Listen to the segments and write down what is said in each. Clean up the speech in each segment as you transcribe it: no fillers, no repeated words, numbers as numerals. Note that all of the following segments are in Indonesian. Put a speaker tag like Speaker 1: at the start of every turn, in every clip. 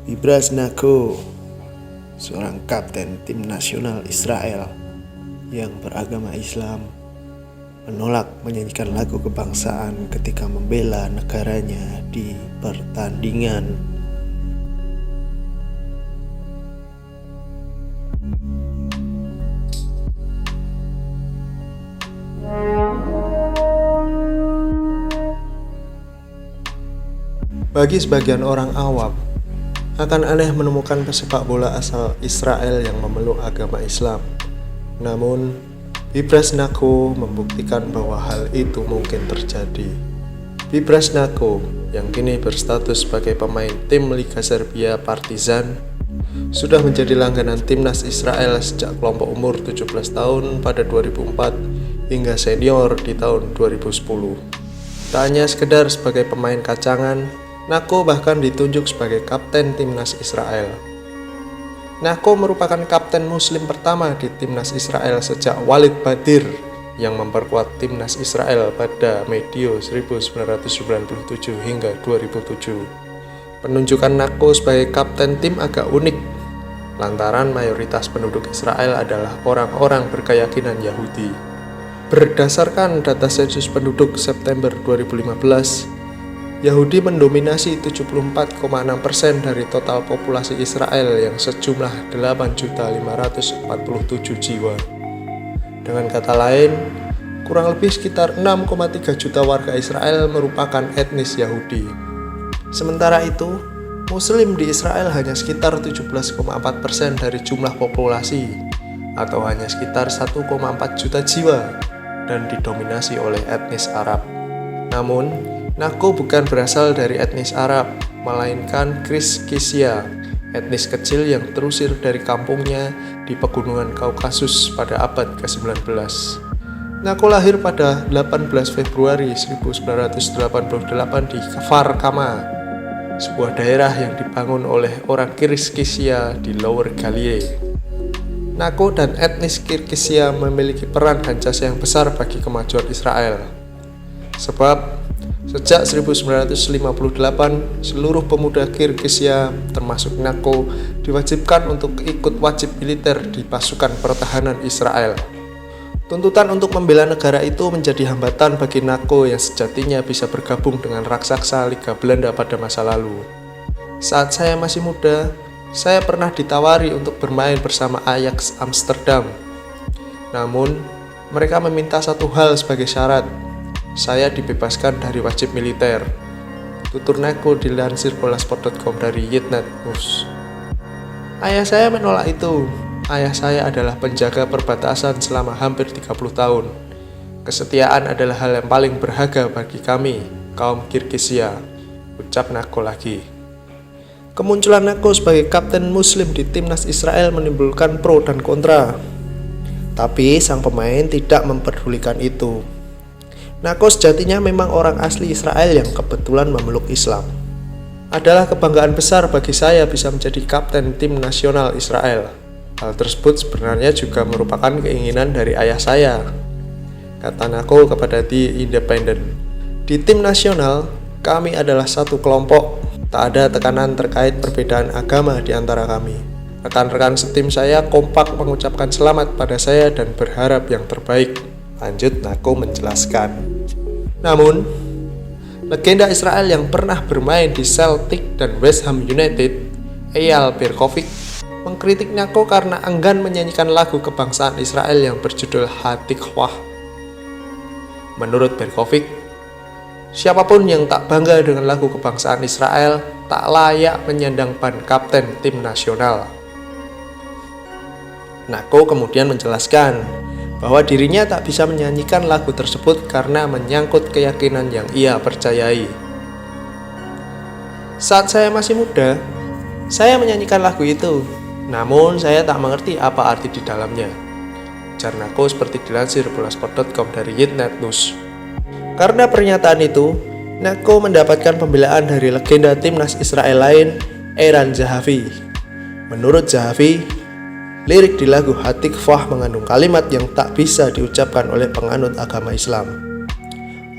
Speaker 1: Ibras Nako, seorang kapten tim nasional Israel yang beragama Islam, menolak menyanyikan lagu kebangsaan ketika membela negaranya di pertandingan. Bagi sebagian orang awam, akan aneh menemukan pesepak bola asal Israel yang memeluk agama Islam. Namun, Ibras Nako membuktikan bahwa hal itu mungkin terjadi. Ibras Nako, yang kini berstatus sebagai pemain tim Liga Serbia Partizan, sudah menjadi langganan timnas Israel sejak kelompok umur 17 tahun pada 2004 hingga senior di tahun 2010. Tak hanya sekedar sebagai pemain kacangan, Nako bahkan ditunjuk sebagai kapten timnas Israel. Nako merupakan kapten muslim pertama di timnas Israel sejak Walid Badir yang memperkuat timnas Israel pada medio 1997 hingga 2007. Penunjukan Nako sebagai kapten tim agak unik, lantaran mayoritas penduduk Israel adalah orang-orang berkeyakinan Yahudi. Berdasarkan data sensus penduduk September 2015, Yahudi mendominasi 74,6% dari total populasi Israel yang sejumlah 8.547 jiwa. Dengan kata lain, kurang lebih sekitar 6,3 juta warga Israel merupakan etnis Yahudi. Sementara itu, Muslim di Israel hanya sekitar 17,4% dari jumlah populasi, atau hanya sekitar 1,4 juta jiwa, dan didominasi oleh etnis Arab. Namun, Nako bukan berasal dari etnis Arab, melainkan Kirgizia, etnis kecil yang terusir dari kampungnya di pegunungan Kaukasus pada abad ke-19. Nako lahir pada 18 Februari 1988 di Kfar Kama, sebuah daerah yang dibangun oleh orang Kirgizia di Lower Galilee. Nako dan etnis Kirgizia memiliki peran dan jasa yang besar bagi kemajuan Israel. Sebab sejak 1958, seluruh pemuda Kirgizia termasuk Nako diwajibkan untuk ikut wajib militer di pasukan pertahanan Israel. Tuntutan untuk membela negara itu menjadi hambatan bagi Nako yang sejatinya bisa bergabung dengan raksasa Liga Belanda pada masa lalu. Saat saya masih muda, saya pernah ditawari untuk bermain bersama Ajax Amsterdam. Namun, mereka meminta satu hal sebagai syarat: saya dibebaskan dari wajib militer. Tutur Nako dilansir bolasport.com dari Yitnet News. Ayah saya menolak itu. Ayah saya adalah penjaga perbatasan selama hampir 30 tahun. Kesetiaan adalah hal yang paling berharga bagi kami, kaum Kirgizia, ucap Nako lagi. Kemunculan Nako sebagai kapten muslim di timnas Israel menimbulkan pro dan kontra. Tapi sang pemain tidak memperdulikan itu. Nako sejatinya memang orang asli Israel yang kebetulan memeluk Islam. Adalah kebanggaan besar bagi saya bisa menjadi kapten tim nasional Israel. Hal tersebut sebenarnya juga merupakan keinginan dari ayah saya, kata Nako kepada The Independent. Di tim nasional, kami adalah satu kelompok. Tak ada tekanan terkait perbedaan agama di antara kami. Rekan-rekan setim saya kompak mengucapkan selamat pada saya dan berharap yang terbaik, lanjut Nako menjelaskan. Namun, legenda Israel yang pernah bermain di Celtic dan West Ham United, Eyal Berkovic, mengkritik Nako karena enggan menyanyikan lagu kebangsaan Israel yang berjudul Hatikvah. Menurut Berkovic, siapapun yang tak bangga dengan lagu kebangsaan Israel tak layak menyandang ban kapten tim nasional. Nako kemudian menjelaskan bahwa dirinya tak bisa menyanyikan lagu tersebut karena menyangkut keyakinan yang ia percayai. Saat saya masih muda, saya menyanyikan lagu itu, namun saya tak mengerti apa arti di dalamnya, ujar Nako seperti dilansir bolasport.com dari Yitnet News. Karena pernyataan itu, Nako mendapatkan pembelaan dari legenda timnas Israel lain, Eran Zahavi. Menurut Zahavi, lirik di lagu Hatikvah mengandung kalimat yang tak bisa diucapkan oleh penganut agama Islam.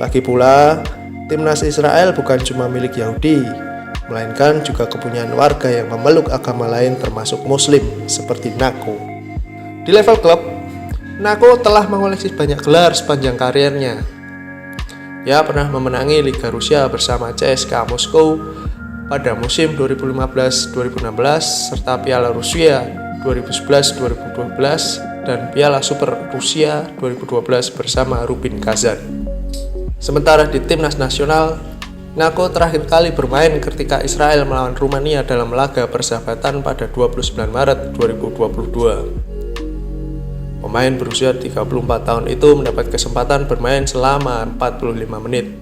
Speaker 1: Lagi pula, timnas Israel bukan cuma milik Yahudi, melainkan juga kepunyaan warga yang memeluk agama lain termasuk Muslim seperti Nako. Di level klub, Nako telah mengoleksi banyak gelar sepanjang karirnya. Ia pernah memenangi Liga Rusia bersama CSKA Moskow pada musim 2015-2016 serta Piala Rusia 2011-2012 dan Piala Super Rusia 2012 bersama Rubin Kazan. Sementara di timnas nasional, Nako terakhir kali bermain ketika Israel melawan Rumania dalam laga persahabatan pada 29 Maret 2022. Pemain berusia 34 tahun itu mendapat kesempatan bermain selama 45 menit.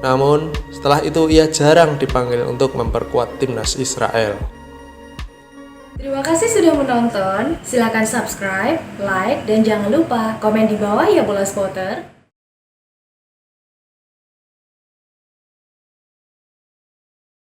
Speaker 1: Namun, setelah itu ia jarang dipanggil untuk memperkuat timnas Israel.
Speaker 2: Terima kasih sudah menonton. Silakan subscribe, like, dan jangan lupa komen di bawah ya bola spotter.